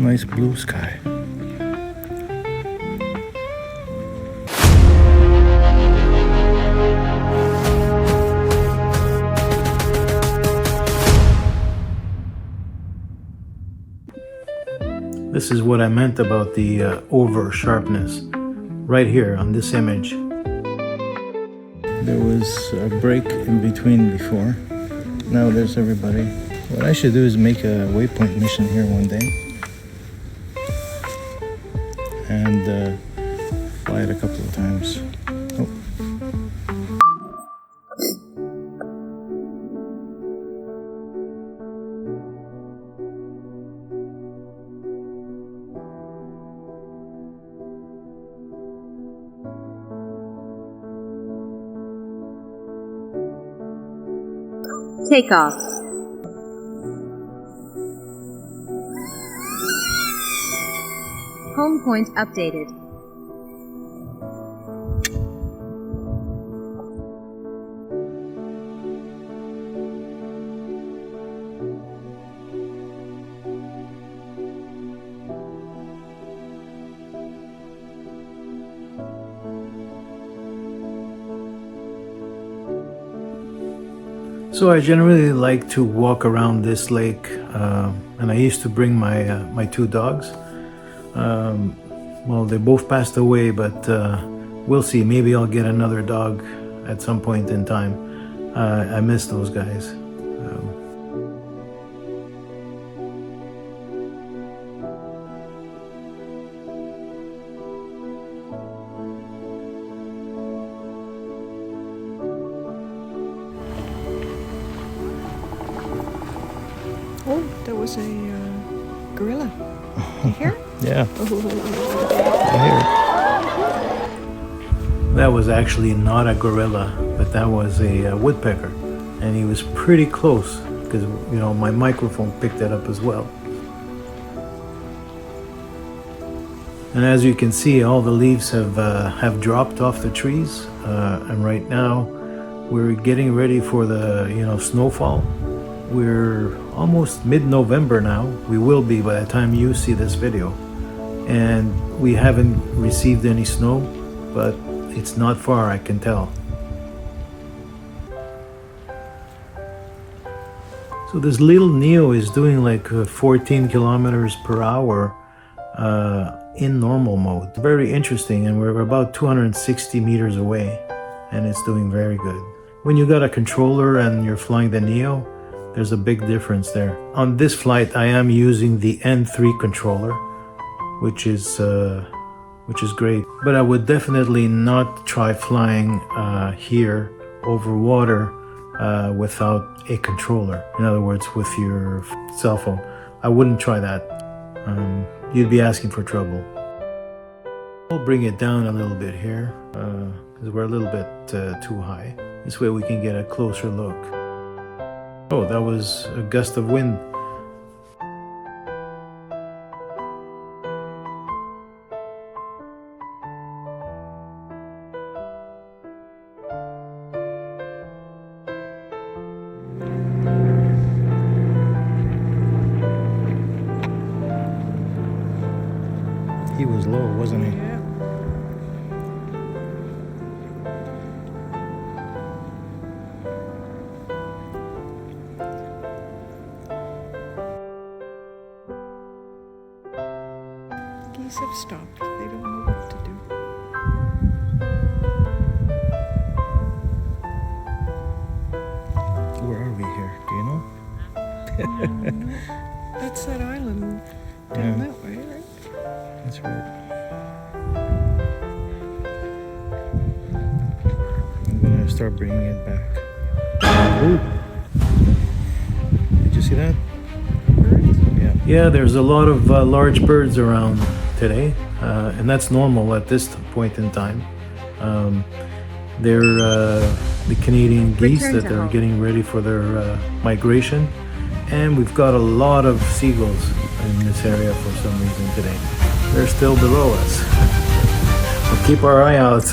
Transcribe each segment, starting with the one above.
Nice blue sky. This is what I meant about the over sharpness. Right here on this image. There was a break in between before. Now there's everybody. What I should do is make a waypoint mission here one day. And fly it a couple of times. Oh. Takeoff. Home point updated. So I generally like to walk around this lake, and I used to bring my two dogs. Well, they both passed away, but we'll see. Maybe I'll get another dog at some point in time. I miss those guys. Oh, that was a gorilla. You hear it? Yeah. I hear it. That was actually not a gorilla, but that was a woodpecker. And he was pretty close because, you know, my microphone picked that up as well. And as you can see, all the leaves have dropped off the trees. And right now we're getting ready for the, snowfall. We're almost mid-November now. We will be by the time you see this video. And we haven't received any snow, but it's not far, I can tell. So this little Neo is doing like 14 kilometers per hour in normal mode. Very interesting, and we're about 260 meters away, and it's doing very good. When you got a controller and you're flying the Neo, there's a big difference there. On this flight, I am using the N3 controller, which is great. But I would definitely not try flying here over water without a controller. In other words, with your cell phone. I wouldn't try that. You'd be asking for trouble. I'll bring it down a little bit here because we're a little bit too high. This way we can get a closer look. Oh, that was a gust of wind. He was low, wasn't he? Yeah. Geese have stopped. They don't know what to do. Where are we here? Do you know? That's that island down that way, right? That's right. I'm gonna start bringing it back. Ooh. Did you see that? Birds? Yeah, there's a lot of large birds around today, and that's normal at this point in time. They're the Canadian geese that are getting ready for their migration, and we've got a lot of seagulls in this area for some reason today. They're still below us. We'll keep our eye out.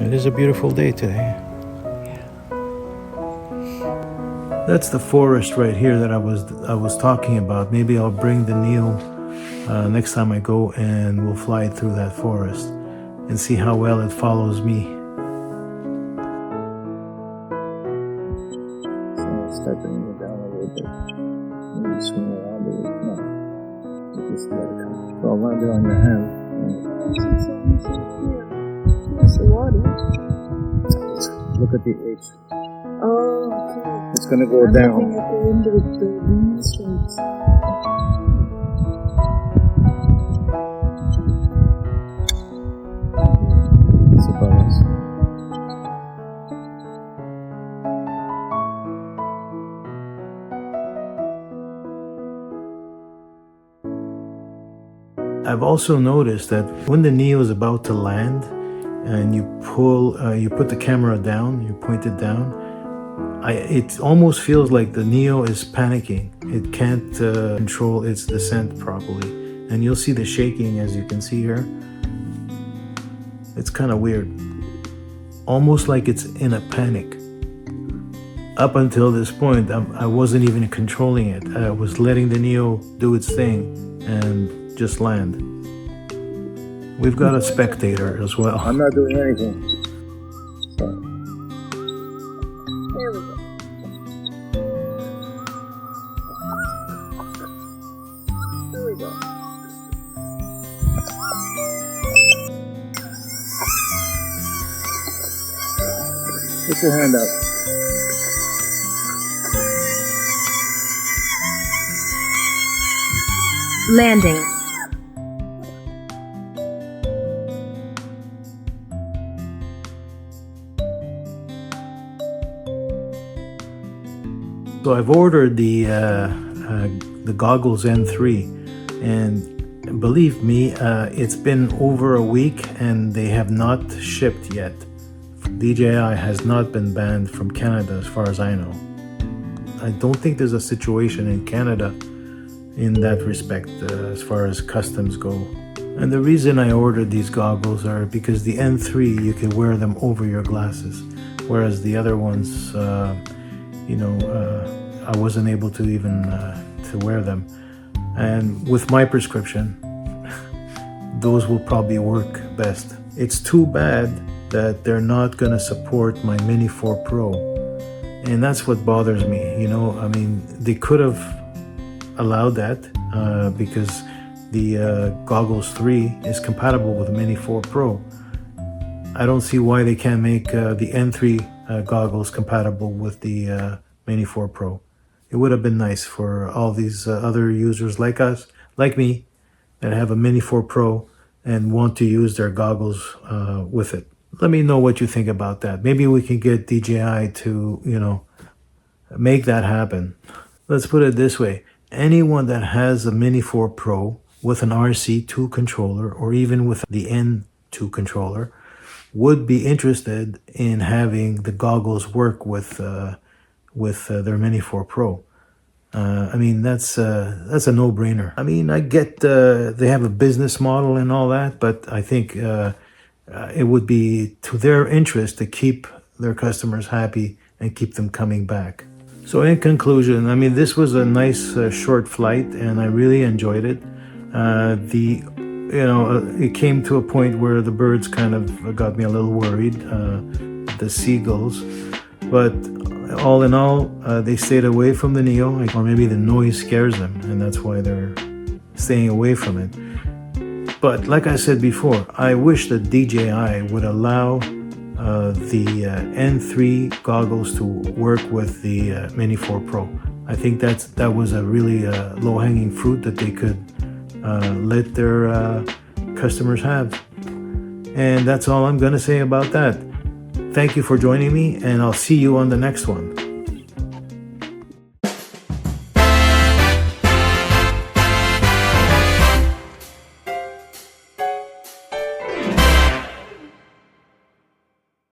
It is a beautiful day today. That's the forest right here that I was talking about. Maybe I'll bring the Neo next time I go, and we'll fly it through that forest and see how well it follows me. So I'll start bringing it down a little bit. Maybe swing around a little. No, just let it come. So I'll land it on your hand. It's the water. Look at the H. Oh, okay. It's gonna go I'm down. looking at the end of the green streets. It's above us. I've also noticed that when the Neo is about to land and you put the camera down, you point it down, it almost feels like the Neo is panicking. It can't control its descent properly. And you'll see the shaking, as you can see here. It's kind of weird. Almost like it's in a panic. Up until this point, I wasn't even controlling it. I was letting the Neo do its thing and just land. We've got a spectator as well. I'm not doing anything. So, There we go. There we go. put your hand up. Landing. So I've ordered the Goggles N3, and believe me, it's been over a week and they have not shipped yet. DJI has not been banned from Canada as far as I know. I don't think there's a situation in Canada in that respect as far as customs go. And the reason I ordered these goggles are because the N3, you can wear them over your glasses, whereas the other ones, I wasn't able to even to wear them. And with my prescription, those will probably work best. It's too bad that they're not going to support my Mini 4 Pro. And that's what bothers me, I mean, they could have allowed that because the Goggles 3 is compatible with the Mini 4 Pro. I don't see why they can't make the N3 goggles compatible with the Mini 4 Pro. It would have been nice for all these other users like us, like me, that have a Mini 4 Pro and want to use their goggles with it. Let me know what you think about that. Maybe we can get DJI to, make that happen. Let's put it this way. Anyone that has a Mini 4 Pro with an RC2 controller or even with the N2 controller would be interested in having the goggles work with their Mini 4 Pro. I mean, that's a no-brainer. I mean, I get they have a business model and all that, but I think it would be to their interest to keep their customers happy and keep them coming back. So in conclusion, I mean, this was a nice short flight and I really enjoyed it. It came to a point where the birds kind of got me a little worried, the seagulls, but all in all, they stayed away from the Neo, or maybe the noise scares them and that's why they're staying away from it. But like I said before, I wish that DJI would allow the N3 goggles to work with the Mini 4 Pro. I think that was a really low-hanging fruit that they could let their customers have. And that's all I'm going to say about that. Thank you for joining me, and I'll see you on the next one.